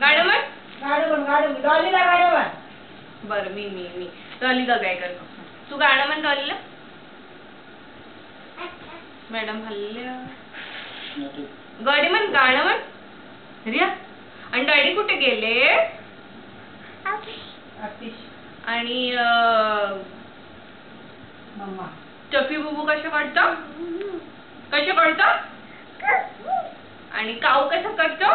गाणं म्हण. गाणं डॉलीला गाणं म्हण. बरं मी डॉलीला काय करतो. तू गाणं म्हण डॉलीला. मॅडम हल्ल्या. गडी म्हण गाणं म्हण. रिया आणि डॅडी कुठे गेले. आणि मम्मा टफी बुबू कसं करतो. कसं करतो. आणि काऊ कसं करतो.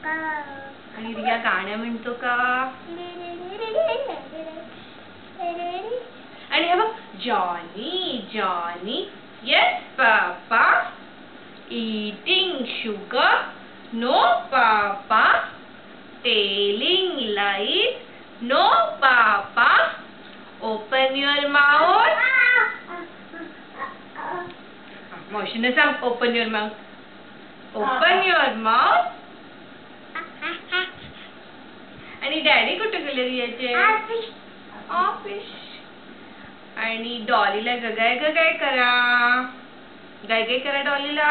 आणि रिया गाणं म्हणतो का. आणि हे बघ Johnny Johnny yes papa eating sugar no papa telling lies no papa open your mouth. मावशीने सांग open your mouth. open your mouth. आणि डॅडी कुठे गेले रियाचे. ऑफिस. आणि डॉलीला गगाय गगाय करा. गाय गाय करा डॉलीला.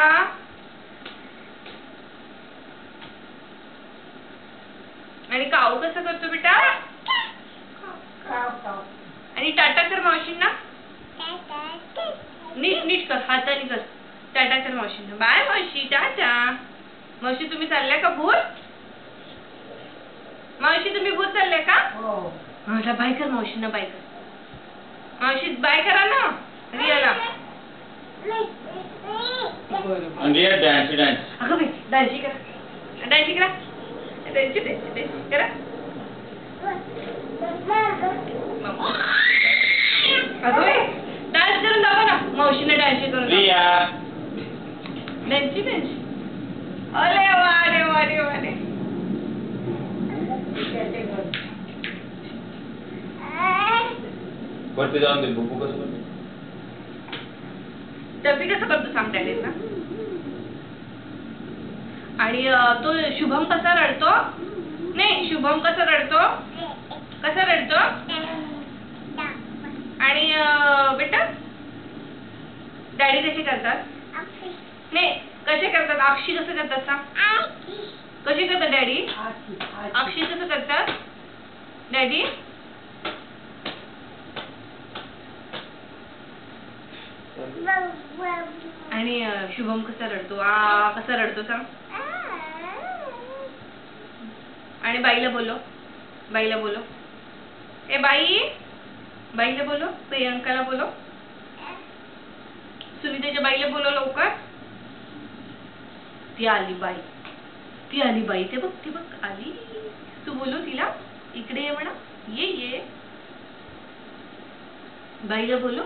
आणि काऊ कसं करतो बेटा. आणि टाटा कर मावशींना. नीट नीट कर हाताने कर. टाटा कर मावशींना. बाय मावशी टाटा. मावशी तुम्ही चालल्या का भूर. मावशी तुम्ही भूर चालल्या का. मला बाय कर मावशींना. बाय कर मावशी. बाय करा ना रियाला. Riya dance dance. अगं बाई डान्सी करा. डान्सी करा. डान्सी करा. अगं बाई डान्स करून दाखवा ना मावशीने. डान्सी करून रिया डान्सी डान्सी. अरे वा रे वा रे वा रे. वरती जाऊन दे. बुबू कसं करतो. टफी कसं करतो सांग डॅडींना. आणि तो शुभम कसा रडतो. नाही शुभम कसा रडतो. कसा रडतो. आणि बेटा डॅडी कसे करतात. नाही कसे करतात. अक्षी कसं करतात सांग. कशी करतात डॅडी. अक्षी कसं करतात डॅडी. आणि शुभम कसा रडतो. कसा रडतो सांग. आणि बाईला बोलो. बाईला बोलो. ए बाई. बाईला बोलो. प्रियंकाला बोलो. सुनीताच्या बाईला बोलो लवकर. ती आली बाई. ती आली बाई. ते बघ ती बघ आली. तू बोलो तिला इकडे ये म्हणा. ये ये. बाईला बोलो.